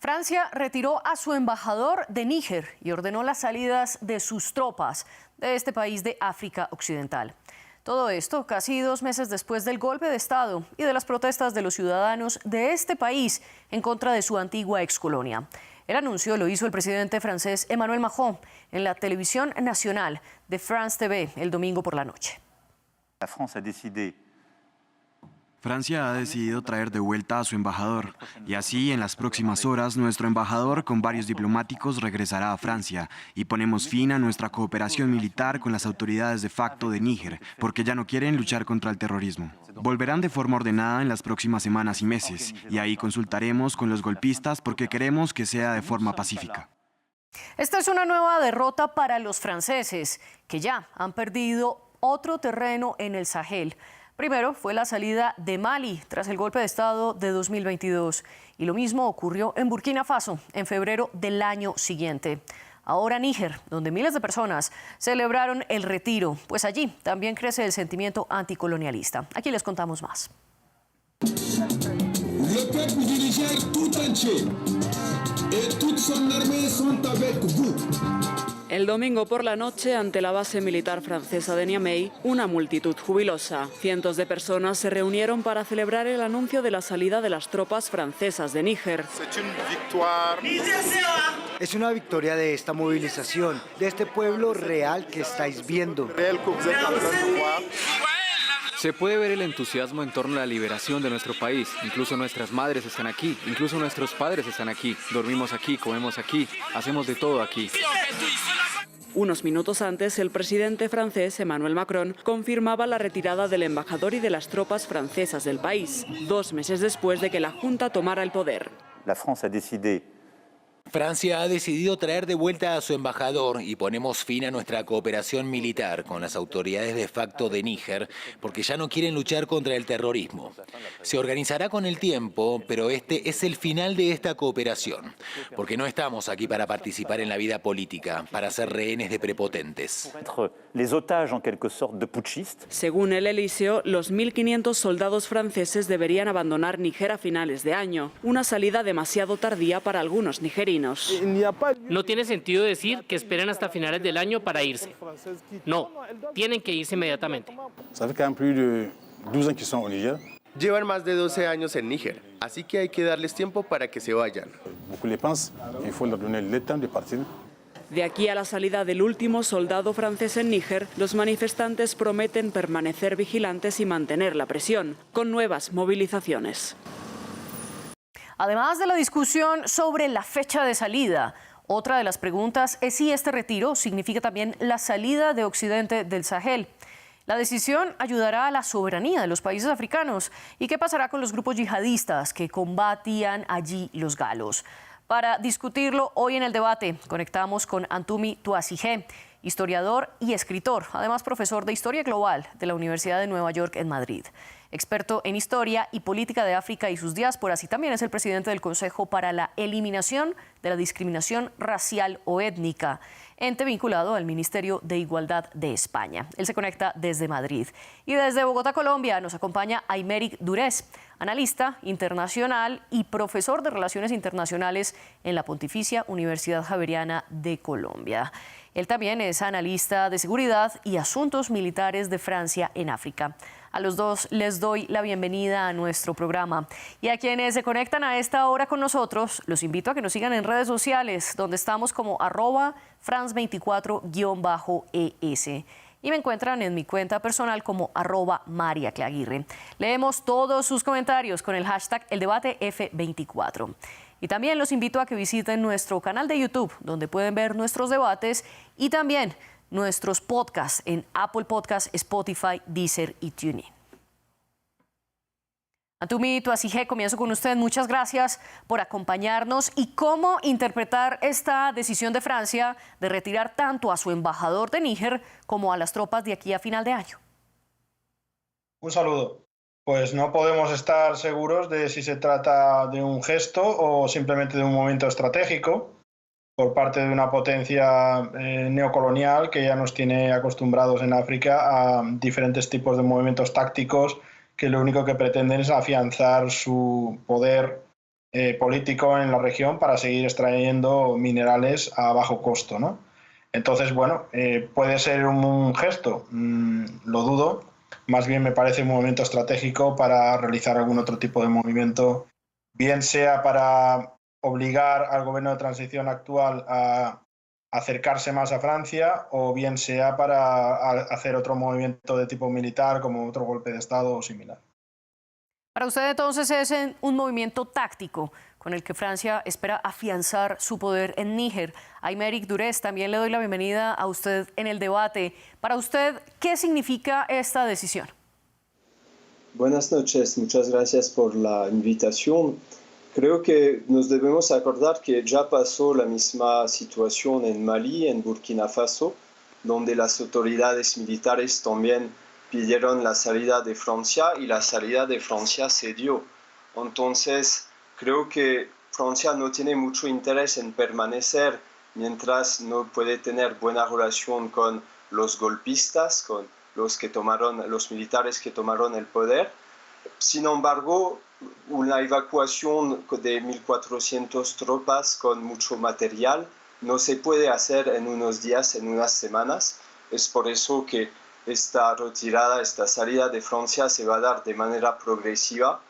Francia retiró a su embajador de Níger y ordenó las salidas de sus tropas de este país de África Occidental. Todo esto casi 2 meses después del golpe de Estado y de las protestas de los ciudadanos de este país en contra de su antigua excolonia. El anuncio lo hizo el presidente francés Emmanuel Macron en la televisión nacional de France TV el domingo por la noche. Francia ha decidido traer de vuelta a su embajador y así en las próximas horas nuestro embajador con varios diplomáticos regresará a Francia y ponemos fin a nuestra cooperación militar con las autoridades de facto de Níger porque ya no quieren luchar contra el terrorismo. Volverán de forma ordenada en las próximas semanas y meses y ahí consultaremos con los golpistas porque queremos que sea de forma pacífica. Esta es una nueva derrota para los franceses que ya han perdido otro terreno en el Sahel. Primero fue la salida de Mali tras el golpe de Estado de 2022 y lo mismo ocurrió en Burkina Faso en febrero del año siguiente. Ahora Níger, donde miles de personas celebraron el retiro, pues allí también crece el sentimiento anticolonialista. Aquí les contamos más. Le peuple du Niger tout entier et toute son armée sont avec vous. El domingo por la noche, ante la base militar francesa de Niamey, una multitud jubilosa. Cientos de personas se reunieron para celebrar el anuncio de la salida de las tropas francesas de Níger. Es una victoria de esta movilización, de este pueblo real que estáis viendo. Se puede ver el entusiasmo en torno a la liberación de nuestro país. Incluso nuestras madres están aquí, incluso nuestros padres están aquí. Dormimos aquí, comemos aquí, hacemos de todo aquí. Unos minutos antes, el presidente francés Emmanuel Macron confirmaba la retirada del embajador y de las tropas francesas del país, 2 meses después de que la Junta tomara el poder. Francia ha decidido traer de vuelta a su embajador y ponemos fin a nuestra cooperación militar con las autoridades de facto de Níger porque ya no quieren luchar contra el terrorismo. Se organizará con el tiempo, pero este es el final de esta cooperación, porque no estamos aquí para participar en la vida política, para ser rehenes de prepotentes. Según el Elíseo, los 1.500 soldados franceses deberían abandonar Níger a finales de año, una salida demasiado tardía para algunos nigerinos. No tiene sentido decir que esperen hasta finales del año para irse. No, tienen que irse inmediatamente. Llevan más de 12 años en Níger, así que hay que darles tiempo para que se vayan. De aquí a la salida del último soldado francés en Níger, los manifestantes prometen permanecer vigilantes y mantener la presión, con nuevas movilizaciones. Además de la discusión sobre la fecha de salida, otra de las preguntas es si este retiro significa también la salida de Occidente del Sahel. La decisión ayudará a la soberanía de los países africanos. ¿Y qué pasará con los grupos yihadistas que combatían allí los galos? Para discutirlo hoy en el debate, conectamos con Antumi Tuasigé, historiador y escritor, además profesor de Historia Global de la Universidad de Nueva York en Madrid. Experto en historia y política de África y sus diásporas, y también es el presidente del Consejo para la Eliminación de la Discriminación Racial o Étnica, ente vinculado al Ministerio de Igualdad de España. Él se conecta desde Madrid. Y desde Bogotá, Colombia, nos acompaña Aymeric Durez, analista internacional y profesor de Relaciones Internacionales en la Pontificia Universidad Javeriana de Colombia. Él también es analista de seguridad y asuntos militares de Francia en África. A los dos les doy la bienvenida a nuestro programa. Y a quienes se conectan a esta hora con nosotros, los invito a que nos sigan en redes sociales, donde estamos como @France24_ES. Y me encuentran en mi cuenta personal como @MariaClaguirre. Leemos todos sus comentarios con el hashtag #ElDebateF24. Y también los invito a que visiten nuestro canal de YouTube, donde pueden ver nuestros debates y también nuestros podcasts en Apple Podcasts, Spotify, Deezer y TuneIn. Antumi Tuasigé, comienzo con usted. Muchas gracias por acompañarnos. ¿Y cómo interpretar esta decisión de Francia de retirar tanto a su embajador de Níger como a las tropas de aquí a final de año? Un saludo. Pues no podemos estar seguros de si se trata de un gesto o simplemente de un momento estratégico por parte de una potencia neocolonial que ya nos tiene acostumbrados en África a diferentes tipos de movimientos tácticos que lo único que pretenden es afianzar su poder político en la región para seguir extrayendo minerales a bajo costo, ¿no? Entonces, bueno, puede ser un gesto, lo dudo, más bien me parece un movimiento estratégico para realizar algún otro tipo de movimiento, bien sea para obligar al gobierno de transición actual a acercarse más a Francia o bien sea para hacer otro movimiento de tipo militar como otro golpe de Estado o similar. Para usted entonces es un movimiento táctico con el que Francia espera afianzar su poder en Níger. Aymeric Durés, también le doy la bienvenida a usted en el debate. Para usted, ¿qué significa esta decisión? Buenas noches, muchas gracias por la invitación. Creo que nos debemos acordar que ya pasó la misma situación en Mali, en Burkina Faso, donde las autoridades militares también pidieron la salida de Francia y la salida de Francia se dio. Entonces, creo que Francia no tiene mucho interés en permanecer mientras no puede tener buena relación con los golpistas, con los militares que tomaron el poder. Sin embargo, una evacuación de 1.400 tropas con mucho material no se puede hacer en unos días, en unas semanas. Es por eso que esta retirada, esta salida de Francia se va a dar de manera progresiva,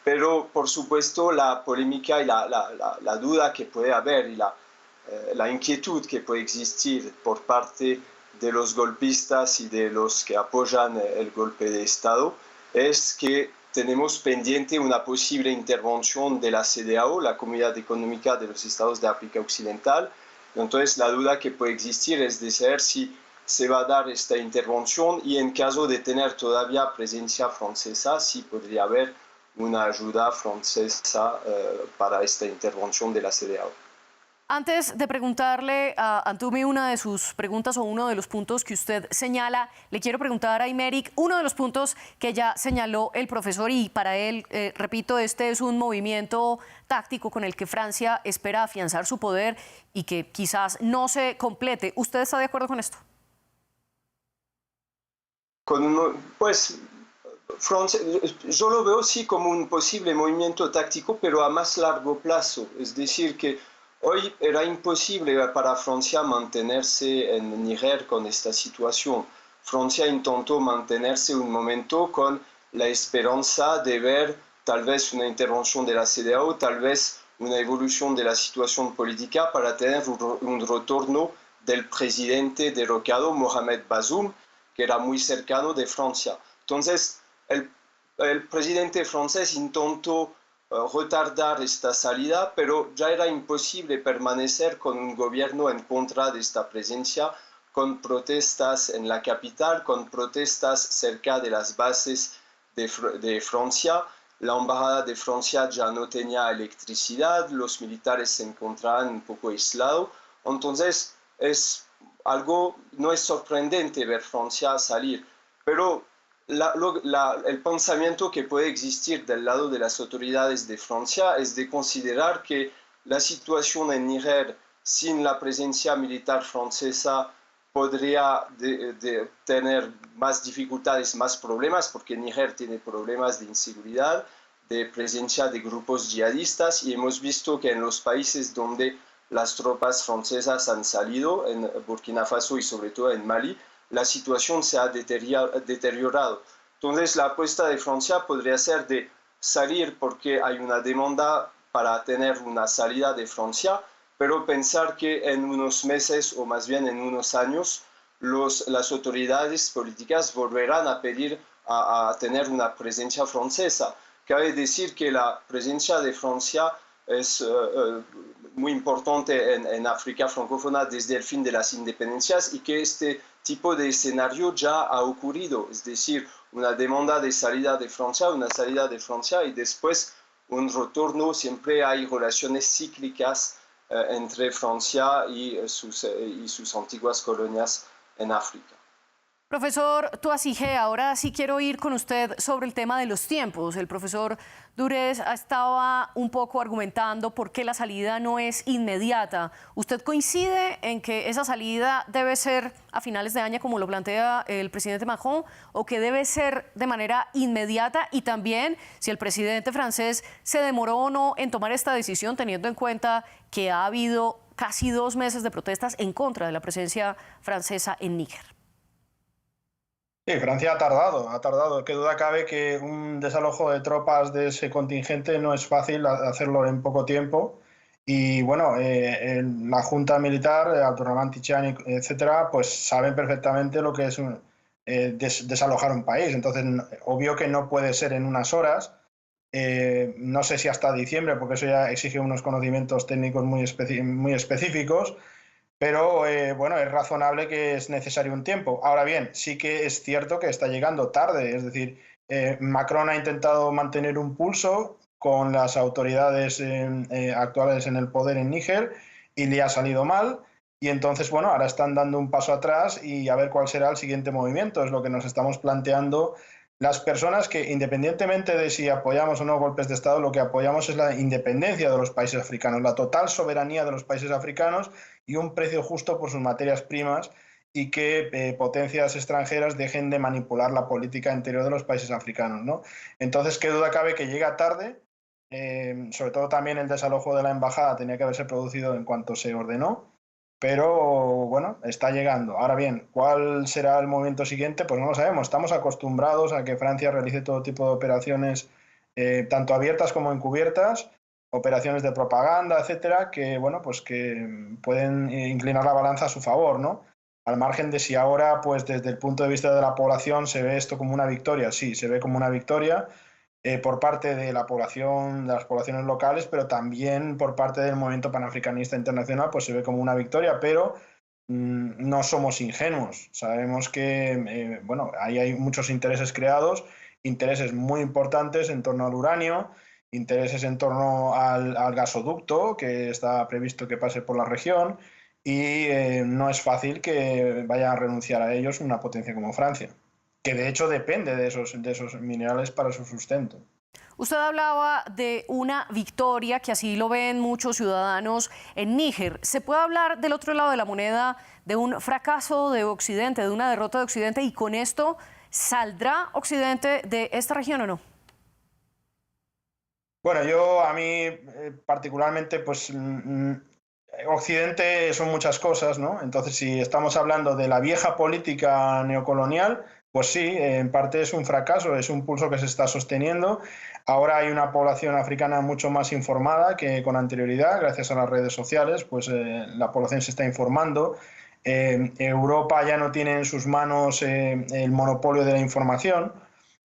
pero por supuesto la polémica y la duda que puede haber y la inquietud que puede existir por parte de los golpistas y de los que apoyan el golpe de Estado es que tenemos pendiente una posible intervención de la CEDEAO, la Comunidad Económica de los Estados de África Occidental. Entonces la duda que puede existir es de saber si se va a dar esta intervención y en caso de tener todavía presencia francesa, sí podría haber una ayuda francesa para esta intervención de la CEDEAO. Antes de preguntarle a Antumi una de sus preguntas o uno de los puntos que usted señala, le quiero preguntar a Aymeric uno de los puntos que ya señaló el profesor y para él, repito, este es un movimiento táctico con el que Francia espera afianzar su poder y que quizás no se complete. ¿Usted está de acuerdo con esto? Francia, yo lo veo sí como un posible movimiento táctico, pero a más largo plazo. Es decir, que hoy era imposible para Francia mantenerse en Níger con esta situación. Francia intentó mantenerse un momento con la esperanza de ver tal vez una intervención de la CEDEAO, tal vez una evolución de la situación política para tener un retorno del presidente derrocado, Mohamed Bazoum, que era muy cercano de Francia. Entonces, el presidente francés intentó retardar esta salida, pero ya era imposible permanecer con un gobierno en contra de esta presencia, con protestas en la capital, con protestas cerca de las bases de Francia. La embajada de Francia ya no tenía electricidad, los militares se encontraban un poco aislados. Entonces, no es sorprendente ver Francia salir, pero el pensamiento que puede existir del lado de las autoridades de Francia es de considerar que la situación en Níger sin la presencia militar francesa podría tener más dificultades, más problemas, porque Níger tiene problemas de inseguridad, de presencia de grupos yihadistas, y hemos visto que en los países donde las tropas francesas han salido, en Burkina Faso y sobre todo en Mali, la situación se ha deteriorado. Entonces la apuesta de Francia podría ser de salir porque hay una demanda para tener una salida de Francia, pero pensar que en unos meses o más bien en unos años las autoridades políticas volverán a pedir a tener una presencia francesa. Cabe decir que la presencia de Francia es muy importante en África francófona desde el fin de las independencias y que este tipo de escenario ya ha ocurrido, es decir, una demanda de salida de Francia, una salida de Francia y después un retorno. Siempre hay relaciones cíclicas entre Francia y sus antiguas colonias en África. Profesor Touassige, ahora sí quiero ir con usted sobre el tema de los tiempos. El profesor Durés estaba un poco argumentando por qué la salida no es inmediata. ¿Usted coincide en que esa salida debe ser a finales de año, como lo plantea el presidente Macron, o que debe ser de manera inmediata? Y también si el presidente francés se demoró o no en tomar esta decisión, teniendo en cuenta que ha habido casi 2 meses de protestas en contra de la presencia francesa en Níger. Sí, Francia ha tardado. Qué duda cabe que un desalojo de tropas de ese contingente no es fácil hacerlo en poco tiempo. Y bueno, la Junta Militar, Abdurrahman Tichani, etcétera, pues saben perfectamente lo que es desalojar un país. Entonces, obvio que no puede ser en unas horas. No sé si hasta diciembre, porque eso ya exige unos conocimientos técnicos muy específicos. Pero bueno, es razonable que es necesario un tiempo. Ahora bien, sí que es cierto que está llegando tarde. Es decir, Macron ha intentado mantener un pulso con las autoridades actuales en el poder en Níger y le ha salido mal. Y entonces, bueno, ahora están dando un paso atrás y a ver cuál será el siguiente movimiento. Es lo que nos estamos planteando las personas que, independientemente de si apoyamos o no golpes de Estado, lo que apoyamos es la independencia de los países africanos, la total soberanía de los países africanos y un precio justo por sus materias primas, y que potencias extranjeras dejen de manipular la política interior de los países africanos, ¿no? Entonces, qué duda cabe que llega tarde. Sobre todo también el desalojo de la embajada tenía que haberse producido en cuanto se ordenó. Pero bueno, está llegando. Ahora bien, ¿cuál será el momento siguiente? Pues no lo sabemos. Estamos acostumbrados a que Francia realice todo tipo de operaciones, tanto abiertas como encubiertas, operaciones de propaganda, etcétera, que bueno, pues que pueden inclinar la balanza a su favor, ¿no? Al margen de si ahora, pues desde el punto de vista de la población, se ve esto como una victoria. Sí, se ve como una victoria por parte de la población, de las poblaciones locales, pero también por parte del movimiento panafricanista internacional, pues se ve como una victoria, pero no somos ingenuos. Sabemos que bueno, ahí hay muchos intereses creados, intereses muy importantes en torno al uranio, intereses en torno al gasoducto que está previsto que pase por la región, y no es fácil que vaya a renunciar a ellos una potencia como Francia, que de hecho depende de esos minerales para su sustento. Usted hablaba de una victoria, que así lo ven muchos ciudadanos en Níger. ¿Se puede hablar del otro lado de la moneda de un fracaso de Occidente, de una derrota de Occidente, y con esto saldrá Occidente de esta región o no? Bueno, a mí particularmente, pues Occidente son muchas cosas, ¿no? Entonces, si estamos hablando de la vieja política neocolonial, pues sí, en parte es un fracaso, es un pulso que se está sosteniendo. Ahora hay una población africana mucho más informada que con anterioridad, gracias a las redes sociales, pues la población se está informando. Europa ya no tiene en sus manos el monopolio de la información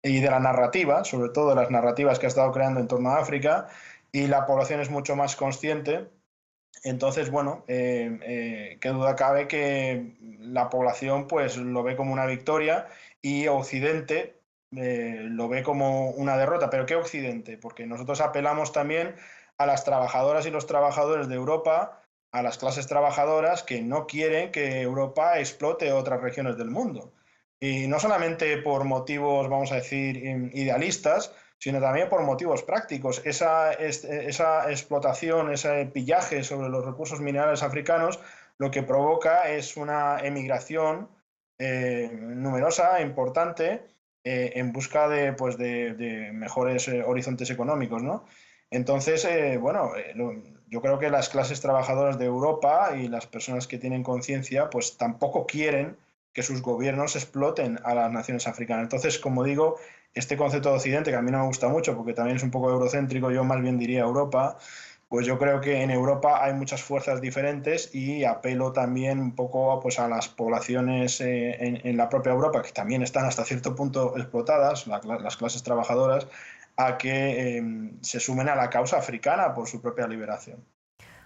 y de la narrativa, sobre todo de las narrativas que ha estado creando en torno a África, y la población es mucho más consciente. Entonces, bueno, qué duda cabe que la población pues lo ve como una victoria, y Occidente lo ve como una derrota. ¿Pero qué Occidente? Porque nosotros apelamos también a las trabajadoras y los trabajadores de Europa, a las clases trabajadoras que no quieren que Europa explote otras regiones del mundo. Y no solamente por motivos, vamos a decir, idealistas, sino también por motivos prácticos. Esa explotación, ese pillaje sobre los recursos minerales africanos, lo que provoca es una emigración numerosa, importante, en busca de mejores horizontes económicos, ¿no? Entonces, bueno, yo creo que las clases trabajadoras de Europa y las personas que tienen conciencia, pues tampoco quieren que sus gobiernos exploten a las naciones africanas. Entonces, como digo, este concepto de Occidente, que a mí no me gusta mucho porque también es un poco eurocéntrico, yo más bien diría Europa, pues yo creo que en Europa hay muchas fuerzas diferentes, y apelo también un poco pues, a las poblaciones en la propia Europa, que también están hasta cierto punto explotadas, las clases trabajadoras, a que se sumen a la causa africana por su propia liberación.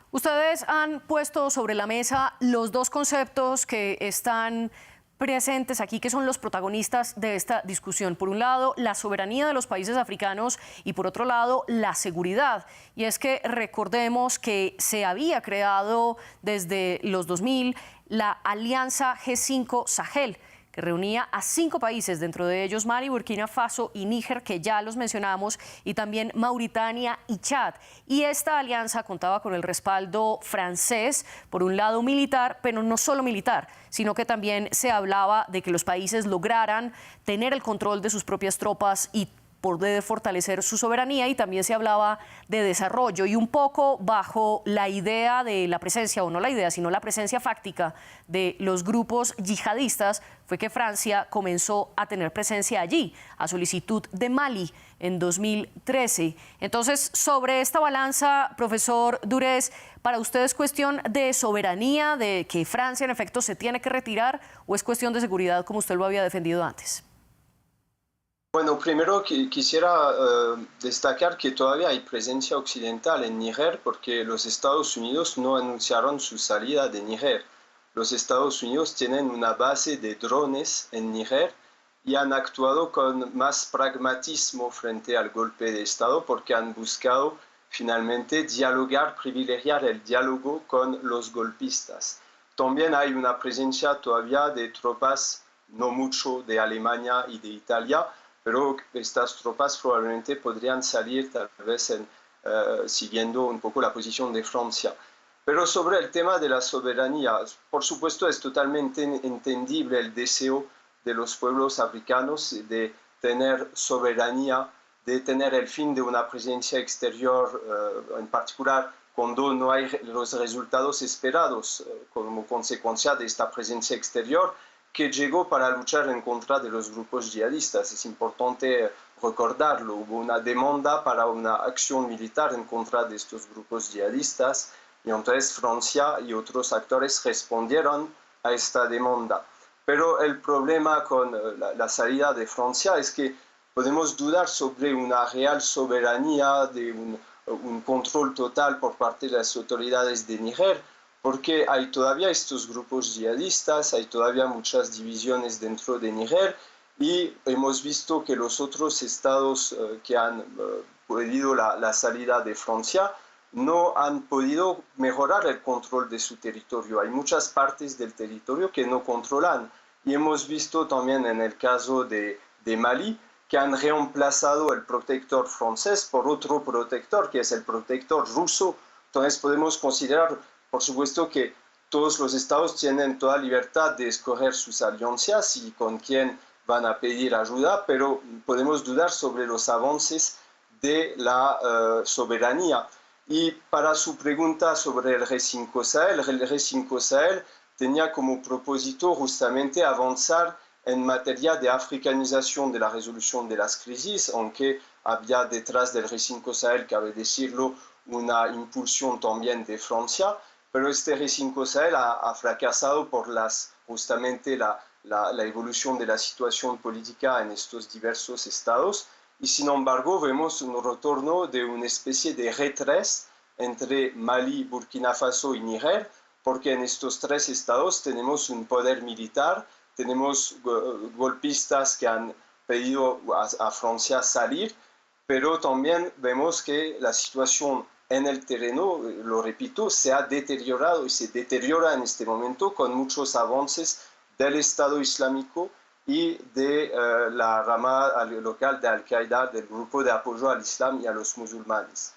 Ustedes han puesto sobre la mesa los dos conceptos que están presentes aquí, que son los protagonistas de esta discusión. Por un lado, la soberanía de los países africanos, y por otro lado, la seguridad. Y es que recordemos que se había creado desde los 2000 la Alianza G5 Sahel, que reunía a 5 países, dentro de ellos Mali, Burkina Faso y Níger, que ya los mencionamos, y también Mauritania y Chad. Y esta alianza contaba con el respaldo francés, por un lado militar, pero no solo militar, sino que también se hablaba de que los países lograran tener el control de sus propias tropas y poder fortalecer su soberanía, y también se hablaba de desarrollo, y un poco bajo la idea de la presencia, o no la idea, sino la presencia fáctica de los grupos yihadistas, fue que Francia comenzó a tener presencia allí, a solicitud de Mali en 2013. Entonces, sobre esta balanza, profesor Durés, ¿para usted es cuestión de soberanía, de que Francia en efecto se tiene que retirar, o es cuestión de seguridad como usted lo había defendido antes? Bueno, primero quisiera destacar que todavía hay presencia occidental en Níger porque los Estados Unidos no anunciaron su salida de Níger. Los Estados Unidos tienen una base de drones en Níger y han actuado con más pragmatismo frente al golpe de Estado porque han buscado finalmente dialogar, privilegiar el diálogo con los golpistas. También hay una presencia todavía de tropas, no mucho, de Alemania y de Italia, pero estas tropas probablemente podrían salir tal vez siguiendo un poco la posición de Francia. Pero sobre el tema de la soberanía, por supuesto es totalmente entendible el deseo de los pueblos africanos de tener soberanía, de tener el fin de una presencia exterior, en particular cuando no hay los resultados esperados como consecuencia de esta presencia exterior, que llegó para luchar en contra de los grupos yihadistas. Es importante recordarlo. Hubo una demanda para una acción militar en contra de estos grupos yihadistas y entonces Francia y otros actores respondieron a esta demanda. Pero el problema con la salida de Francia es que podemos dudar sobre una real soberanía, de un control total por parte de las autoridades de Níger, porque hay todavía estos grupos yihadistas, hay todavía muchas divisiones dentro de Níger y hemos visto que los otros estados que han pedido la salida de Francia no han podido mejorar el control de su territorio. Hay muchas partes del territorio que no controlan y hemos visto también en el caso de Mali que han reemplazado el protector francés por otro protector que es el protector ruso. Entonces podemos considerar, por supuesto, que todos los estados tienen toda libertad de escoger sus alianzas y con quién van a pedir ayuda, pero podemos dudar sobre los avances de la soberanía. Y para su pregunta sobre el G5 Sahel, el G5 Sahel tenía como propósito justamente avanzar en materia de africanización de la resolución de las crisis, aunque había detrás del G5 Sahel, cabe decirlo, una impulsión también de Francia. Pero este G5 Sahel ha fracasado por justamente la evolución de la situación política en estos diversos estados y sin embargo vemos un retorno de una especie de retres entre Mali, Burkina Faso y Níger, porque en estos tres estados tenemos un poder militar, tenemos golpistas que han pedido a Francia salir, pero también vemos que la situación en el terreno, lo repito, se ha deteriorado y se deteriora en este momento con muchos avances del Estado Islámico y de la rama local de Al-Qaeda, del grupo de apoyo al Islam y a los musulmanes.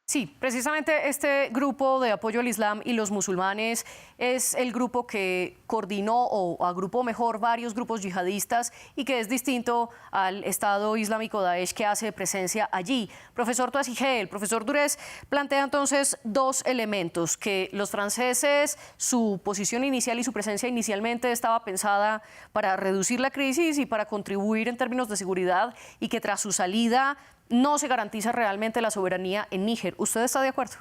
Sí, precisamente este grupo de apoyo al Islam y los musulmanes es el grupo que coordinó o agrupó mejor varios grupos yihadistas y que es distinto al Estado Islámico Daesh que hace presencia allí. Profesor Touasigé, el profesor Durés plantea entonces dos elementos, que los franceses, su posición inicial y su presencia inicialmente estaba pensada para reducir la crisis y para contribuir en términos de seguridad y que tras su salida no se garantiza realmente la soberanía en Níger. ¿Usted está de acuerdo?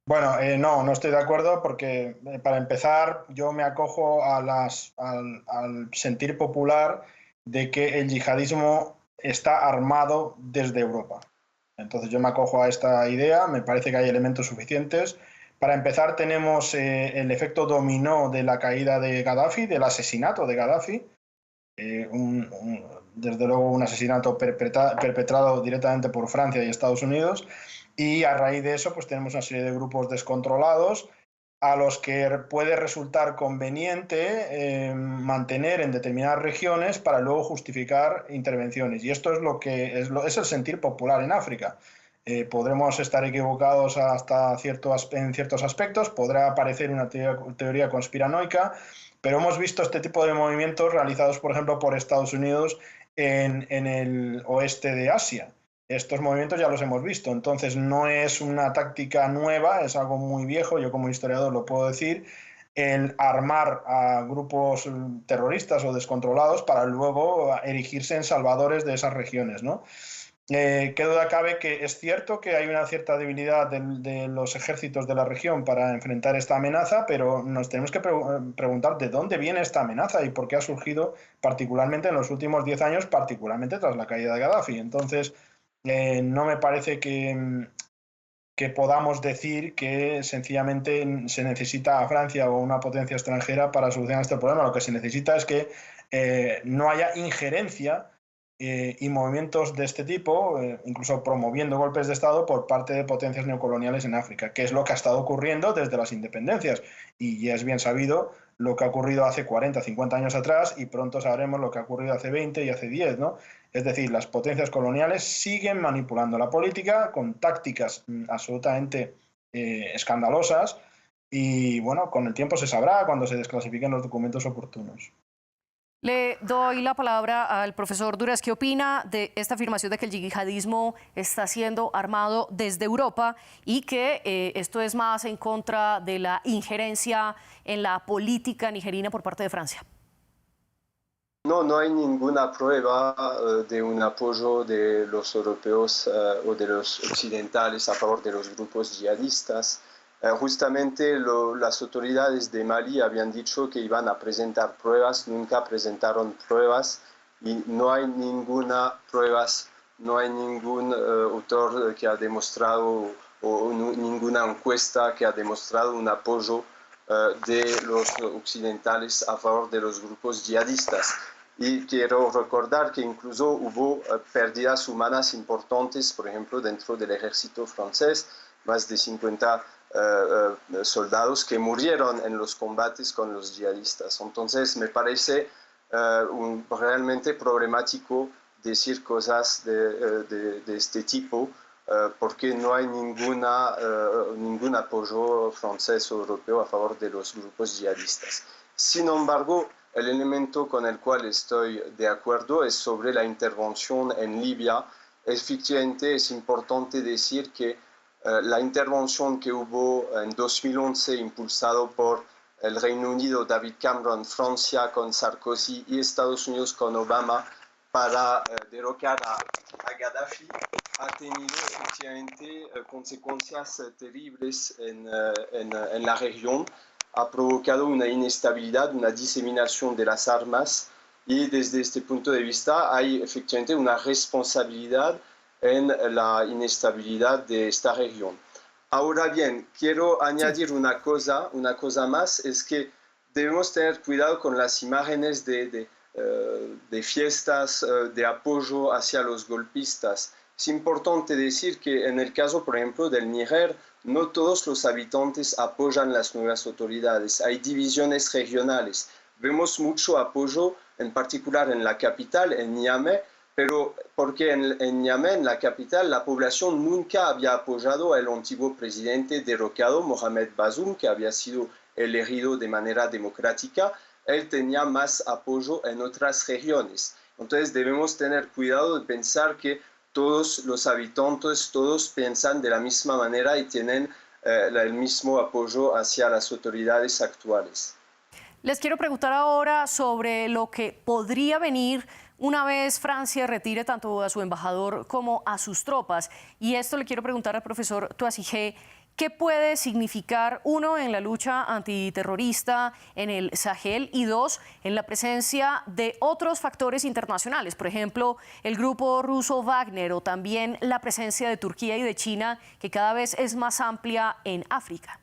Bueno, no estoy de acuerdo porque, para empezar, yo me acojo a al sentir popular de que el yihadismo está armado desde Europa. Entonces yo me acojo a esta idea, me parece que hay elementos suficientes. Para empezar, tenemos el efecto dominó de la caída de Gaddafi, del asesinato de Gaddafi, desde luego un asesinato perpetrado directamente por Francia y Estados Unidos, y a raíz de eso pues tenemos una serie de grupos descontrolados a los que puede resultar conveniente mantener en determinadas regiones para luego justificar intervenciones. Y esto es lo que es el sentir popular en África. Podremos estar equivocados hasta en ciertos aspectos, podrá parecer una teoría conspiranoica, pero hemos visto este tipo de movimientos realizados, por ejemplo, por Estados Unidos en el oeste de Asia. Estos movimientos ya los hemos visto, entonces no es una táctica nueva, es algo muy viejo, yo como historiador lo puedo decir, el armar a grupos terroristas o descontrolados para luego erigirse en salvadores de esas regiones, ¿no? Qué duda cabe que es cierto que hay una cierta debilidad de los ejércitos de la región para enfrentar esta amenaza, pero nos tenemos que preguntar de dónde viene esta amenaza y por qué ha surgido particularmente en los últimos 10 años, particularmente tras la caída de Gaddafi. Entonces, no me parece que podamos decir que sencillamente se necesita a Francia o una potencia extranjera para solucionar este problema. Lo que se necesita es que no haya injerencia y movimientos de este tipo, incluso promoviendo golpes de Estado por parte de potencias neocoloniales en África, que es lo que ha estado ocurriendo desde las independencias. Y ya es bien sabido lo que ha ocurrido hace 40, 50 años atrás y pronto sabremos lo que ha ocurrido hace 20 y hace 10, ¿no? Es decir, las potencias coloniales siguen manipulando la política con tácticas absolutamente escandalosas y, bueno, con el tiempo se sabrá cuando se desclasifiquen los documentos oportunos. Le doy la palabra al profesor Duras. ¿Qué opina de esta afirmación de que el yihadismo está siendo armado desde Europa y que esto es más en contra de la injerencia en la política nigerina por parte de Francia? No hay ninguna prueba de un apoyo de los europeos o de los occidentales a favor de los grupos yihadistas. Justamente las autoridades de Mali habían dicho que iban a presentar pruebas, nunca presentaron pruebas y no hay ninguna pruebas, no hay ningún autor que ha demostrado o ninguna encuesta que ha demostrado un apoyo de los occidentales a favor de los grupos yihadistas. Y quiero recordar que incluso hubo pérdidas humanas importantes, por ejemplo, dentro del ejército francés, más de 50 soldados que murieron en los combates con los yihadistas. Entonces me parece realmente problemático decir cosas de este tipo porque no hay ningún apoyo francés o europeo a favor de los grupos yihadistas. Sin embargo, el elemento con el cual estoy de acuerdo es sobre la intervención en Libia. Efectivamente, es importante decir que la intervención que hubo en 2011 impulsado por el Reino Unido, David Cameron, Francia con Sarkozy y Estados Unidos con Obama para derrocar a Gaddafi ha tenido efectivamente consecuencias terribles en la región. Ha provocado una inestabilidad, una diseminación de las armas y desde este punto de vista hay efectivamente una responsabilidad en la inestabilidad de esta región. Ahora bien, quiero añadir una cosa más, es que debemos tener cuidado con las imágenes de fiestas de apoyo hacia los golpistas. Es importante decir que en el caso, por ejemplo, del Níger, no todos los habitantes apoyan las nuevas autoridades, hay divisiones regionales. Vemos mucho apoyo, en particular en la capital, en Niamey, pero porque en Niamey, en la capital, la población nunca había apoyado al antiguo presidente derrocado, Mohamed Bazoum, que había sido elegido de manera democrática. Él tenía más apoyo en otras regiones. Entonces debemos tener cuidado de pensar que todos los habitantes, todos piensan de la misma manera y tienen el mismo apoyo hacia las autoridades actuales. Les quiero preguntar ahora sobre lo que podría venir una vez Francia retire tanto a su embajador como a sus tropas. Y esto le quiero preguntar al profesor Toisijé, ¿qué puede significar, uno, en la lucha antiterrorista en el Sahel y dos, en la presencia de otros factores internacionales? Por ejemplo, el grupo ruso Wagner o también la presencia de Turquía y de China, que cada vez es más amplia en África.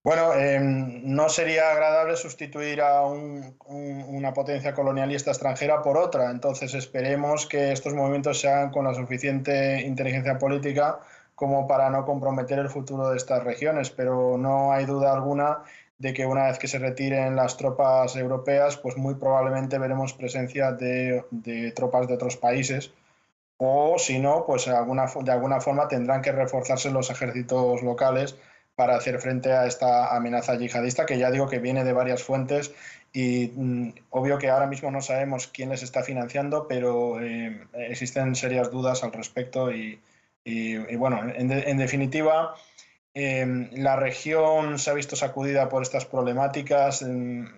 Bueno, no sería agradable sustituir a una potencia colonialista extranjera por otra, entonces esperemos que estos movimientos se hagan con la suficiente inteligencia política como para no comprometer el futuro de estas regiones, pero no hay duda alguna de que una vez que se retiren las tropas europeas, pues muy probablemente veremos presencia de tropas de otros países, o si no, pues de alguna forma tendrán que reforzarse los ejércitos locales para hacer frente a esta amenaza yihadista, que ya digo que viene de varias fuentes y obvio que ahora mismo no sabemos quién les está financiando, pero existen serias dudas al respecto y bueno, en definitiva, la región se ha visto sacudida por estas problemáticas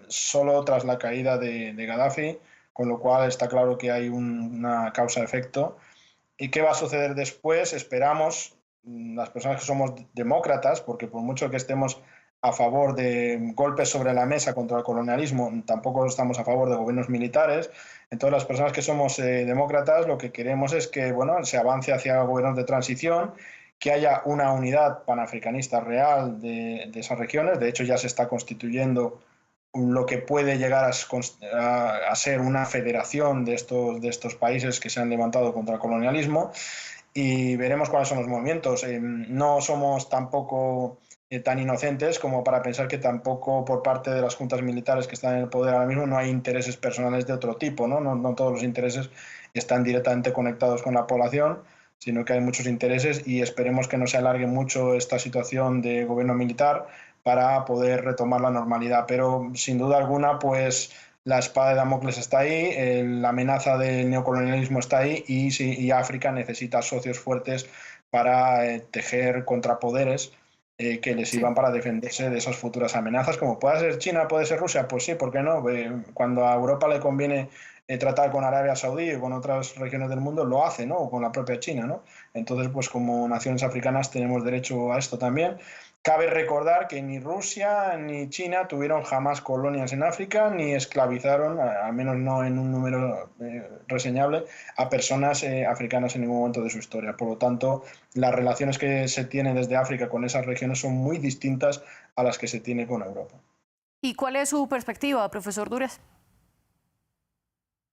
solo tras la caída de Gaddafi, con lo cual está claro que hay una causa-efecto. ¿Y qué va a suceder después? Esperamos, las personas que somos demócratas, porque por mucho que estemos a favor de golpes sobre la mesa contra el colonialismo, tampoco estamos a favor de gobiernos militares. Entonces, las personas que somos demócratas, lo que queremos es que se avance hacia gobiernos de transición, que haya una unidad panafricanista real de esas regiones. De hecho, ya se está constituyendo lo que puede llegar a ser una federación de estos países que se han levantado contra el colonialismo, y veremos cuáles son los movimientos. No somos tampoco tan inocentes como para pensar que tampoco por parte de las juntas militares que están en el poder ahora mismo no hay intereses personales de otro tipo, ¿no? No todos los intereses están directamente conectados con la población, sino que hay muchos intereses, y esperemos que no se alargue mucho esta situación de gobierno militar para poder retomar la normalidad. Pero sin duda alguna, pues la espada de Damocles está ahí, la amenaza del neocolonialismo está ahí, y África necesita socios fuertes para tejer contrapoderes que les sirvan para defenderse de esas futuras amenazas, como puede ser China, puede ser Rusia, pues sí, ¿por qué no? Cuando a Europa le conviene tratar con Arabia Saudí o con otras regiones del mundo, lo hace, ¿no? O con la propia China, ¿no? Entonces, pues como naciones africanas tenemos derecho a esto también. Cabe recordar que ni Rusia ni China tuvieron jamás colonias en África, ni esclavizaron, al menos no en un número reseñable, a personas africanas en ningún momento de su historia. Por lo tanto, las relaciones que se tienen desde África con esas regiones son muy distintas a las que se tiene con Europa. ¿Y cuál es su perspectiva, profesor Dures?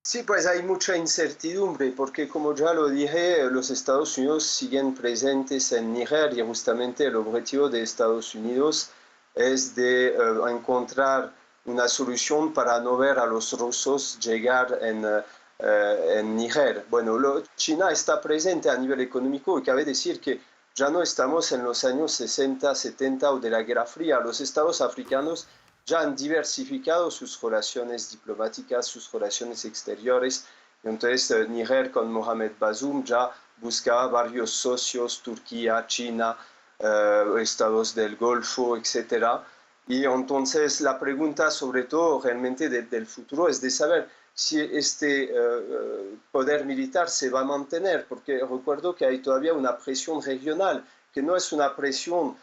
Sí, pues hay mucha incertidumbre porque, como ya lo dije, los Estados Unidos siguen presentes en Níger, y justamente el objetivo de Estados Unidos es de encontrar una solución para no ver a los rusos llegar en Níger. Bueno, China está presente a nivel económico, y cabe decir que ya no estamos en los años 60, 70 o de la Guerra Fría. Los estados africanos ya han diversificado sus relaciones diplomáticas, sus relaciones exteriores. Entonces, Níger con Mohamed Bazoum ya buscaba varios socios, Turquía, China, estados del Golfo, etc. Y entonces la pregunta, sobre todo realmente del futuro, es de saber si este poder militar se va a mantener, porque recuerdo que hay todavía una presión regional, que no es una presión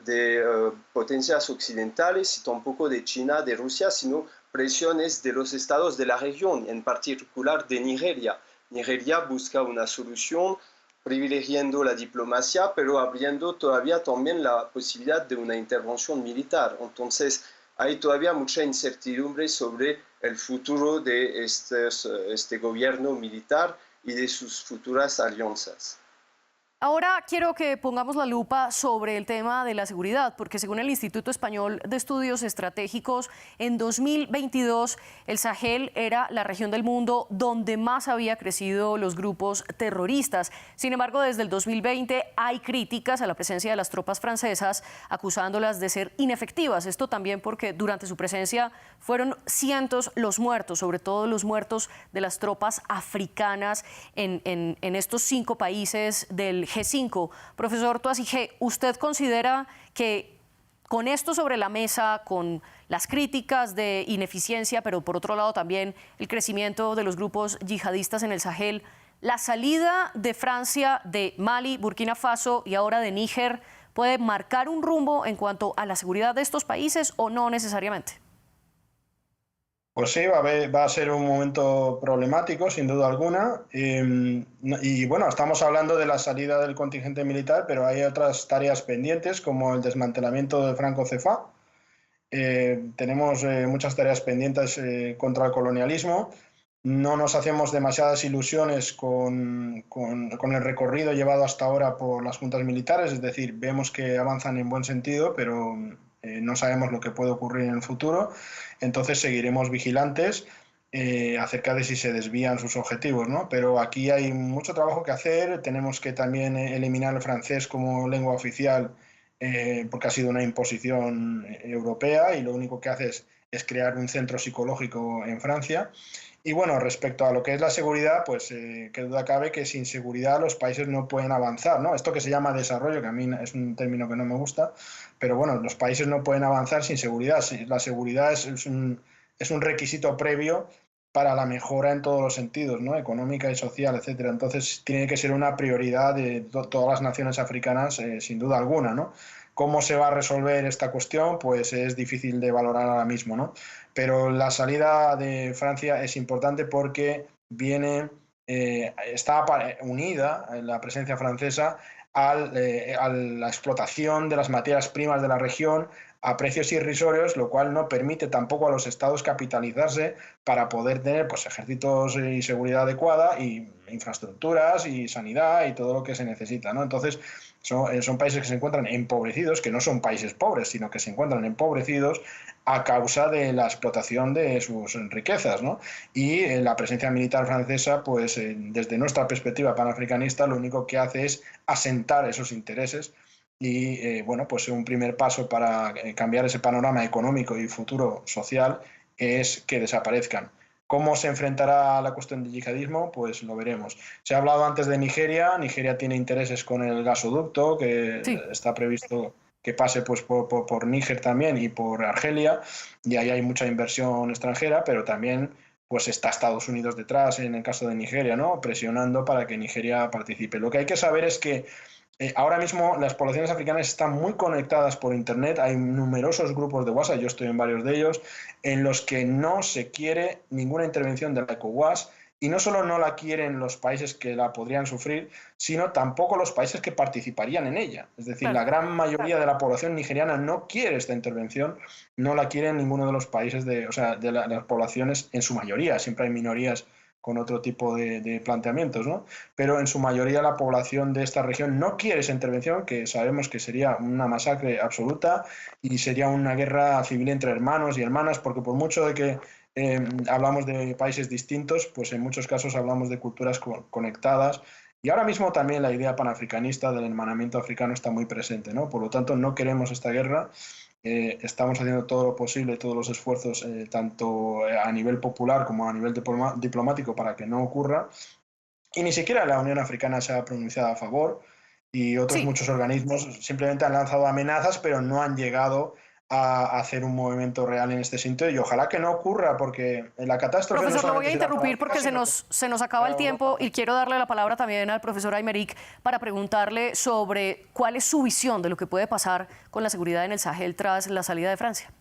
de potencias occidentales y tampoco de China, de Rusia, sino presiones de los estados de la región, en particular de Nigeria. Nigeria busca una solución privilegiando la diplomacia, pero abriendo todavía también la posibilidad de una intervención militar. Entonces, hay todavía mucha incertidumbre sobre el futuro de este gobierno militar y de sus futuras alianzas. Ahora quiero que pongamos la lupa sobre el tema de la seguridad, porque según el Instituto Español de Estudios Estratégicos, en 2022 el Sahel era la región del mundo donde más había crecido los grupos terroristas. Sin embargo, desde el 2020 hay críticas a la presencia de las tropas francesas, acusándolas de ser inefectivas. Esto también porque durante su presencia fueron cientos los muertos, sobre todo los muertos de las tropas africanas en estos 5 países del G5. Profesor Touazige, ¿usted considera que con esto sobre la mesa, con las críticas de ineficiencia, pero por otro lado también el crecimiento de los grupos yihadistas en el Sahel, la salida de Francia de Mali, Burkina Faso y ahora de Níger puede marcar un rumbo en cuanto a la seguridad de estos países o no necesariamente? Pues sí, va a ser un momento problemático, sin duda alguna. Y bueno, estamos hablando de la salida del contingente militar, pero hay otras tareas pendientes, como el desmantelamiento de Franco-CFA. Tenemos muchas tareas pendientes contra el colonialismo. no nos hacemos demasiadas ilusiones con el recorrido llevado hasta ahora por las juntas militares, es decir, vemos que avanzan en buen sentido, pero no sabemos lo que puede ocurrir en el futuro, entonces seguiremos vigilantes acerca de si se desvían sus objetivos, ¿no? Pero aquí hay mucho trabajo que hacer, tenemos que también eliminar el francés como lengua oficial porque ha sido una imposición europea y lo único que hace es crear un centro psicológico en Francia. Y bueno, respecto a lo que es la seguridad, pues qué duda cabe que sin seguridad los países no pueden avanzar, ¿no? Esto que se llama desarrollo, que a mí es un término que no me gusta, pero bueno, los países no pueden avanzar sin seguridad. La seguridad es un requisito previo para la mejora en todos los sentidos, ¿no? Económica y social, etcétera. Entonces tiene que ser una prioridad de todas las naciones africanas, sin duda alguna, ¿no? ¿Cómo se va a resolver esta cuestión? Pues es difícil de valorar ahora mismo, ¿no? Pero la salida de Francia es importante porque está unida la presencia francesa a la explotación de las materias primas de la región a precios irrisorios, lo cual no permite tampoco a los estados capitalizarse para poder tener pues, ejércitos y seguridad adecuada y infraestructuras y sanidad y todo lo que se necesita, ¿no? Entonces, son países que se encuentran empobrecidos, que no son países pobres, sino que se encuentran empobrecidos a causa de la explotación de sus riquezas, ¿no? Y la presencia militar francesa, pues desde nuestra perspectiva panafricanista, lo único que hace es asentar esos intereses y, bueno, pues un primer paso para cambiar ese panorama económico y futuro social es que desaparezcan. ¿Cómo se enfrentará a la cuestión del yihadismo? Pues lo veremos. Se ha hablado antes de Nigeria. Nigeria tiene intereses con el gasoducto, que sí, está previsto que pase pues, por Níger también y por Argelia, y ahí hay mucha inversión extranjera, pero también pues está Estados Unidos detrás en el caso de Nigeria, ¿no? Presionando para que Nigeria participe. Lo que hay que saber es que ahora mismo las poblaciones africanas están muy conectadas por Internet, hay numerosos grupos de WhatsApp, yo estoy en varios de ellos, en los que no se quiere ninguna intervención de la ECOWAS y no solo no la quieren los países que la podrían sufrir, sino tampoco los países que participarían en ella. Es decir, la gran mayoría de la población nigeriana no quiere esta intervención, no la quiere ninguno de los países, de las poblaciones en su mayoría, siempre hay minorías con otro tipo de planteamientos, ¿no? Pero en su mayoría la población de esta región no quiere esa intervención, que sabemos que sería una masacre absoluta y sería una guerra civil entre hermanos y hermanas, porque por mucho de que hablamos de países distintos, pues en muchos casos hablamos de culturas conectadas. Y ahora mismo también la idea panafricanista del hermanamiento africano está muy presente, ¿no? Por lo tanto, no queremos esta guerra. Estamos haciendo todo lo posible, todos los esfuerzos, tanto a nivel popular como a nivel diplomático, para que no ocurra. Y ni siquiera la Unión Africana se ha pronunciado a favor y otros muchos organismos simplemente han lanzado amenazas, pero no han llegado a hacer un movimiento real en este sentido y ojalá que no ocurra porque la catástrofe... Profesor, lo voy a interrumpir porque se nos acaba el tiempo y quiero darle la palabra también al profesor Aymeric para preguntarle sobre cuál es su visión de lo que puede pasar con la seguridad en el Sahel tras la salida de Francia.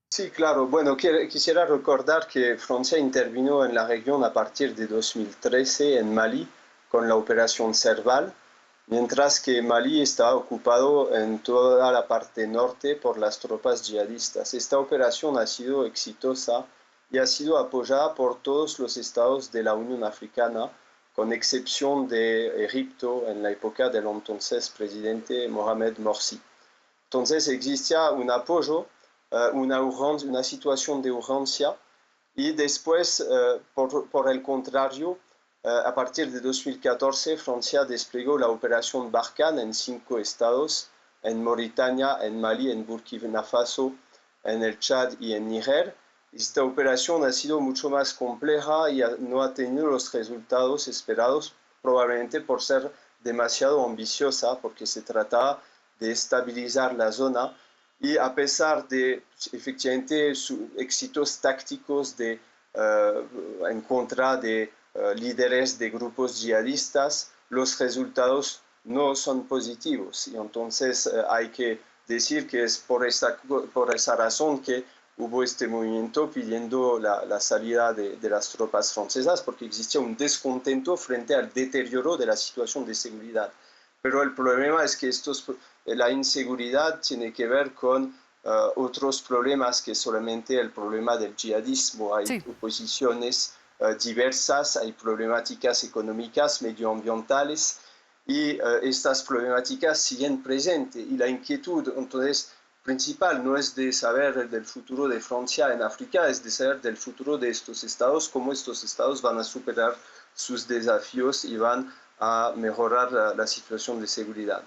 Sí, claro. Bueno, quisiera recordar que Francia intervino en la región a partir de 2013 en Mali con la Operación Serval, mientras que Mali está ocupado en toda la parte norte por las tropas yihadistas. Esta operación ha sido exitosa y ha sido apoyada por todos los estados de la Unión Africana, con excepción de Egipto en la época del entonces presidente Mohamed Morsi. Entonces existía un apoyo, una situación de urgencia y después, por el contrario, a partir de 2014, Francia desplegó la operación Barkhane en 5 estados, en Mauritania, en Mali, en Burkina Faso, en el Chad y en Níger. Esta operación ha sido mucho más compleja y no ha tenido los resultados esperados, probablemente por ser demasiado ambiciosa, porque se trataba de estabilizar la zona y a pesar de, efectivamente, éxitos tácticos en contra de líderes de grupos yihadistas, los resultados no son positivos y entonces hay que decir que es por esa razón que hubo este movimiento pidiendo la salida de las tropas francesas, porque existía un descontento frente al deterioro de la situación de seguridad. Pero el problema es que la inseguridad tiene que ver con otros problemas que solamente el problema del yihadismo. Hay oposiciones diversas, hay problemáticas económicas, medioambientales, y estas problemáticas siguen presentes. Y la inquietud, entonces, principal no es de saber del futuro de Francia en África, es de saber del futuro de estos estados, cómo estos estados van a superar sus desafíos y van a mejorar la situación de seguridad.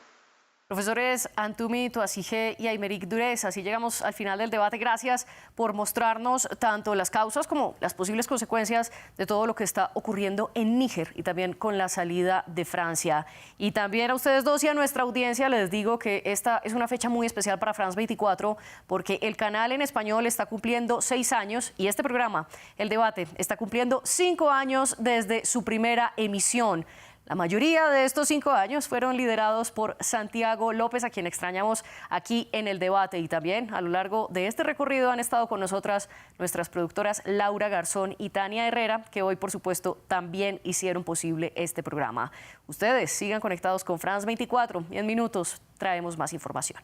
Profesores Antumi Toasigé y Aymeric Durez, así llegamos al final del debate. Gracias por mostrarnos tanto las causas como las posibles consecuencias de todo lo que está ocurriendo en Níger y también con la salida de Francia. Y también a ustedes dos y a nuestra audiencia les digo que esta es una fecha muy especial para France 24 porque el canal en español está cumpliendo 6 años y este programa, El Debate, está cumpliendo 5 años desde su primera emisión. La mayoría de estos 5 años fueron liderados por Santiago López, a quien extrañamos aquí en El Debate. Y también a lo largo de este recorrido han estado con nosotras nuestras productoras Laura Garzón y Tania Herrera, que hoy, por supuesto, también hicieron posible este programa. Ustedes sigan conectados con France 24 y en minutos traemos más información.